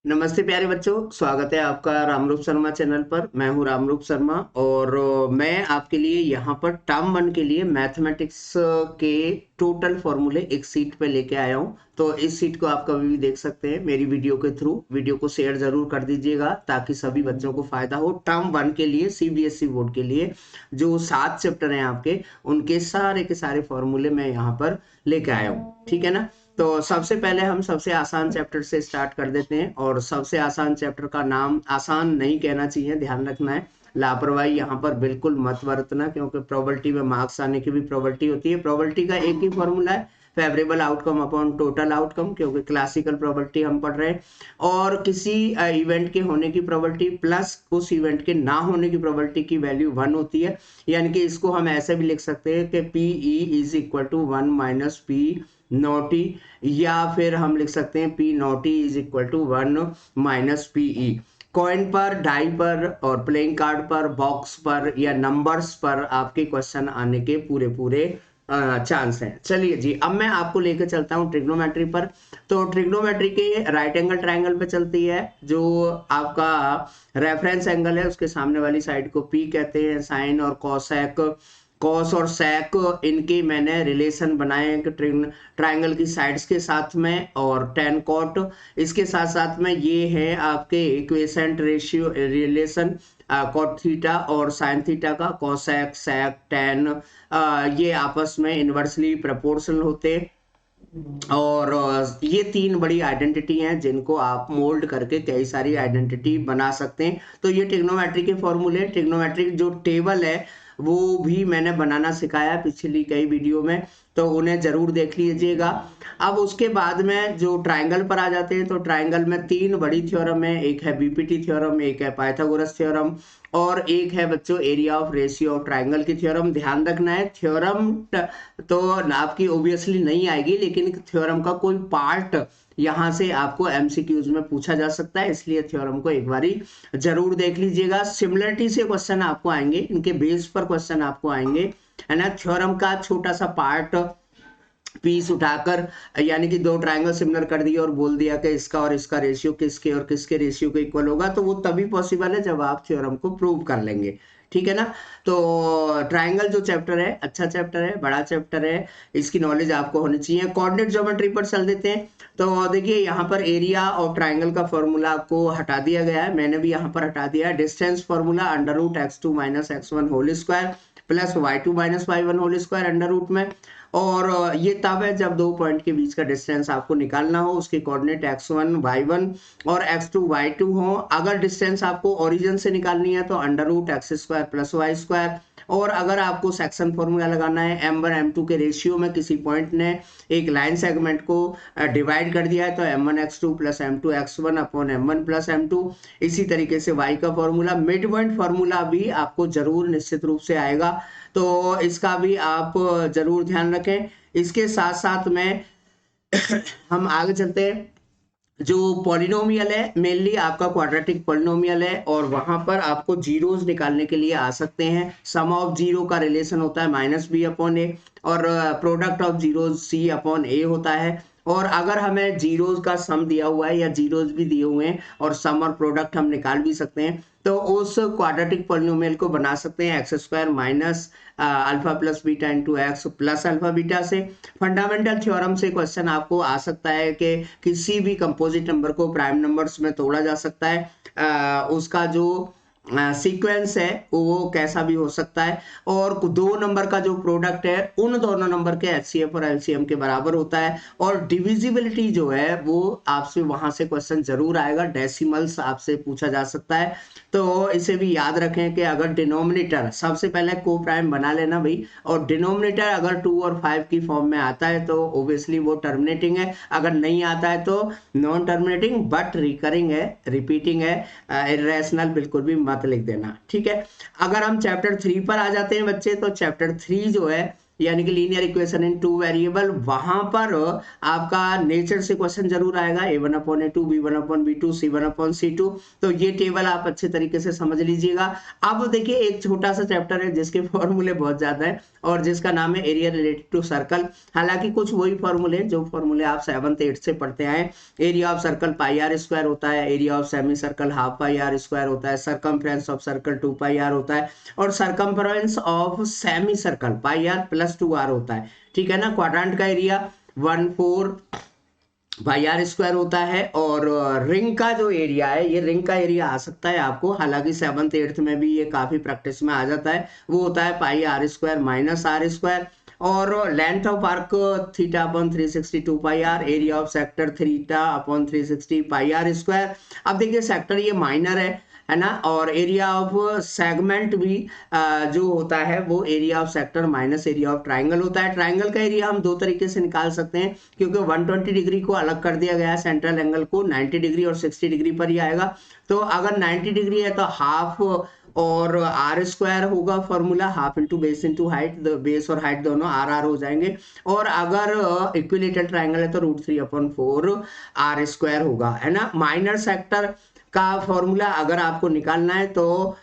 नमस्ते प्यारे बच्चों, स्वागत है आपका रामरूप शर्मा चैनल पर। मैं हूं रामरूप शर्मा और मैं आपके लिए यहाँ पर टर्म वन के लिए मैथमेटिक्स के टोटल फॉर्मूले एक सीट पे लेके आया हूँ। तो इस सीट को आप कभी भी देख सकते हैं मेरी वीडियो के थ्रू। वीडियो को शेयर जरूर कर दीजिएगा ताकि सभी बच्चों को फायदा हो। टर्म वन के लिए सीबीएसई बोर्ड के लिए जो 7 चैप्टर हैं आपके, उनके सारे के सारे फॉर्मूले मैं यहाँ पर लेके आया हूँ। ठीक है ना। तो सबसे पहले हम सबसे आसान चैप्टर से स्टार्ट कर देते हैं और सबसे आसान चैप्टर का नाम आसान नहीं कहना चाहिए, ध्यान रखना है। लापरवाही यहाँ पर बिल्कुल मत बरतना, क्योंकि प्रोबेबिलिटी में मार्क्स आने की भी प्रोबेबिलिटी होती है। प्रोबेबिलिटी का एक ही फॉर्मूला है, favourable outcome upon total outcome, क्योंकि क्लासिकल प्रोबेबिलिटी हम पढ़ रहे हैं। और किसी इवेंट के होने की प्रोबेबिलिटी प्लस उस इवेंट के ना होने की प्रोबेबिलिटी की वैल्यू 1 होती है। यानी कि इसको हम ऐसे भी लिख सकते हैं कि P E is equal to 1 minus P not E, या फिर हम लिख सकते हैं P not E is equal to 1 minus P E. Coin पर, डाई पर और प्लेइंग कार्ड पर, बॉक्स पर या नंबर्स पर आपके क्वेश्चन आने के पूरे पूरे चांस हैं। चलिए जी, अब मैं आपको लेकर चलता हूँ ट्रिग्नोमेट्री पर। तो ट्रिग्नोमेट्री के राइट एंगल ट्रायंगल पे चलती है। जो आपका रेफरेंस एंगल है उसके सामने वाली साइड को पी कहते हैं। साइन और कॉसेक, कॉस और सेक, इनके मैंने रिलेशन बनाए हैं कि ट्रायंगल की साइड्स के साथ में, और टेन कॉट इसके साथ साथ में ये है आपके इक्वेसेंट रेशियो रिलेशन, कॉट थीटा और साइन थीटा का। कॉसेक, सेक, टेन ये आपस में इनवर्सली प्रोपोर्शनल होते हैं। और ये तीन बड़ी आइडेंटिटी हैं जिनको आप मोल्ड करके कई सारी आइडेंटिटी बना सकते हैं। तो ये ट्रिग्नोमेट्री के फॉर्मूले, ट्रिग्नोमेट्रिक जो टेबल है वो भी मैंने बनाना सिखाया पिछली कई वीडियो में, तो उन्हें जरूर देख लीजिएगा। अब उसके बाद में जो ट्रायंगल पर आ जाते हैं, तो ट्रायंगल में तीन बड़ी थ्योरम है। एक है बीपीटी थ्योरम, एक है पाइथागोरस थ्योरम और एक है बच्चों area of ratio of triangle की थ्योरम। ध्यान रखना है, थ्योरम तो आपकी ऑब्वियसली नहीं आएगी, लेकिन थ्योरम का कोई पार्ट यहां से आपको एमसीक्यूज में पूछा जा सकता है, इसलिए थ्योरम को एक बारी जरूर देख लीजिएगा। सिमिलरिटी से क्वेश्चन आपको आएंगे, इनके बेस पर क्वेश्चन आपको आएंगे, है ना। थ्योरम का छोटा सा पार्ट पीस उठाकर, यानी कि दो ट्रायंगल सिमिलर कर दिया और बोल दिया कि इसका और इसका रेशियो किसके और किसके रेशियो के इक्वल होगा, तो वो तभी पॉसिबल है जब आप थ्योरम को प्रूव कर लेंगे। ठीक है ना। तो ट्रायंगल जो चैप्टर है अच्छा चैप्टर है, बड़ा चैप्टर है, इसकी नॉलेज आपको होनी चाहिए। कोऑर्डिनेट ज्योमेट्री पर चल देते हैं। तो देखिए यहाँ पर एरिया ऑफ ट्रायंगल का फॉर्मूला आपको हटा दिया गया है, मैंने भी यहाँ पर हटा दिया है। Distance formula under root x2 minus x1 whole square plus y2 minus y1 whole square under root में। और ये तब है जब दो पॉइंट के बीच का डिस्टेंस आपको निकालना हो, उसके कोऑर्डिनेट x1 y1 और x2 y2 हो। अगर डिस्टेंस आपको ओरिजिन से निकालनी है तो under root x square plus y square. और अगर आपको सेक्शन फॉर्मूला लगाना है, m1 m2 के रेशियो में किसी पॉइंट ने एक लाइन सेगमेंट को डिवाइड कर दिया है, तो m1 x2 plus m2 x1 upon m1 plus m2। इसी तरीके से y का फॉर्मूला, मिड पॉइंट फॉर्मूला भी आपको जरूर निश्चित रूप से आएगा, तो इसका भी आप जरूर ध्यान रखें। इसके साथ साथ में हम आगे चलते हैं। जो पॉलिनोमियल है मेनली आपका क्वाड्रेटिक पॉलिनोमियल है, और वहां पर आपको जीरोस निकालने के लिए आ सकते हैं। सम ऑफ जीरो का रिलेशन होता है माइनस बी अपॉन ए, और product of zeros C upon A होता है। और अगर हमें जीरोस का सम दिया हुआ है या जीरोस भी दिए हुए हैं और सम और प्रोडक्ट हम निकाल भी सकते हैं, तो उस क्वाड्रेटिक पॉलिनोमियल को बना सकते हैं x square minus alpha plus beta into x plus alpha beta से। फंडामेंटल थ्योरम से क्वेश्चन आपको आ सकता है कि किसी भी कंपोजिट नंबर को प्राइम नंबर्स में तोड़ा जा सकता है, उसका जो सीक्वेंस है वो कैसा भी हो सकता है, और दो नंबर का जो प्रोडक्ट है उन दोनों नंबर के एचसीएफ और एलसीएम के बराबर होता है। और डिविजिबिलिटी जो है वो आपसे वहां से क्वेश्चन जरूर आएगा, डेसिमल्स आपसे पूछा जा सकता है। तो इसे भी याद रखें कि अगर डिनोमिनेटर, सबसे पहले को प्राइम बना लेना भाई, और डिनोमिनेटर अगर 2 और 5 की फॉर्म में आता है तो ओब्वियसली वो टर्मिनेटिंग है, अगर नहीं आता है तो नॉन टर्मिनेटिंग बट रिकरिंग है, रिपीटिंग है, इरेशनल बिल्कुल भी मत लिख देना। ठीक है। अगर हम चैप्टर 3 पर आ जाते हैं बच्चे, तो चैप्टर 3 जो है यानी कि linear equation in two variable, वहां पर आपका नेचर से क्वेश्चन जरूर आएगा, a1/a2, b1/b2, c1/c2। तो ये टेबल आप अच्छे तरीके से समझ लीजिएगा। अब देखिए एक छोटा सा चैप्टर है जिसके फॉर्मूले बहुत ज्यादा है और जिसका नाम है एरिया रिलेटेड टू सर्कल। हालांकि कुछ वही फॉर्मूले जो फॉर्मूले आप 7th 8th से पढ़ते आए। Area of circle pi r square होता है, area of semi circle half pi r square होता है, circumference of circle 2 pi r होता है और circumference of semi circle pi r plus 2 r होता है। ठीक है ना। क्वाड्रेंट का एरिया 1/4 पाई आर स्क्वायर होता है और रिंग का जो एरिया है, ये रिंग का एरिया आ सकता है आपको, हालांकि 7th 8th में भी ये काफी प्रैक्टिस में आ जाता है, वो होता है pi r square minus r square. और length of arc θ/360 pi r, area of sector θ/360 pi r square. अब देखिए सेक्टर ये माइनर है ना, और एरिया ऑफ सेगमेंट भी जो होता है वो area of sector minus area of triangle होता है। ट्राइंगल का एरिया हम दो तरीके से निकाल सकते हैं, क्योंकि 120 डिग्री को अलग कर दिया गया है, सेंट्रल एंगल को 90 डिग्री और 60 डिग्री पर ही आएगा। तो अगर 90 डिग्री है तो हाफ और आर स्क्वायर होगा formula, half into base into height, base और हाइट दोनों आर आर हो जाएंगे। और अगर इक्विलेटरल ट्राइंगल है तो √3/4 आर स्क्वायर होगा, है ना। माइनर सेक्टर का फॉर्मूला अगर आपको निकालना है तो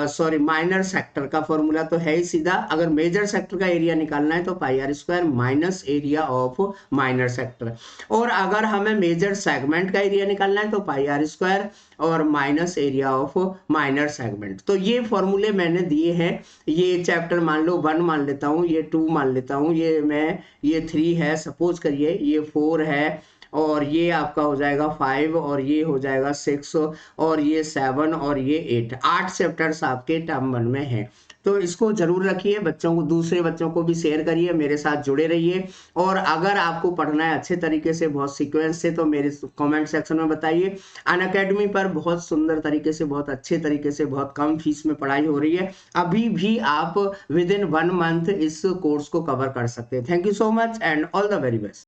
सॉरी माइनर सेक्टर का फॉर्मूला तो है ही सीधा, अगर मेजर सेक्टर का एरिया निकालना है तो pi r square minus area of minor sector. और अगर हमें मेजर सेगमेंट का एरिया निकालना है तो पाई आर स्क्वायर और minus area of minor segment. तो ये फॉर्मूले मैंने दिए हैं। ये चैप्टर मान लो 1 मान लेता हूँ, ये 2 मान लेता हूँ, ये 3 है सपोज करिए, ये 4 है और ये आपका हो जाएगा 5 और ये हो जाएगा 6 और ये 7 और ये 8 चैप्टर्स आपके टर्म 1 में हैं। तो इसको जरूर रखिए, बच्चों को, दूसरे बच्चों को भी शेयर करिए, मेरे साथ जुड़े रहिए। और अगर आपको पढ़ना है अच्छे तरीके से, बहुत सीक्वेंस से, तो मेरे कमेंट सेक्शन में बताइए। अनअकैडमी पर बहुत सुंदर तरीके से, बहुत अच्छे तरीके से, बहुत कम फीस में पढ़ाई हो रही है। अभी भी आप विद इन 1 मंथ इस कोर्स को कवर कर सकते हैं। Thank you so much and all the very best.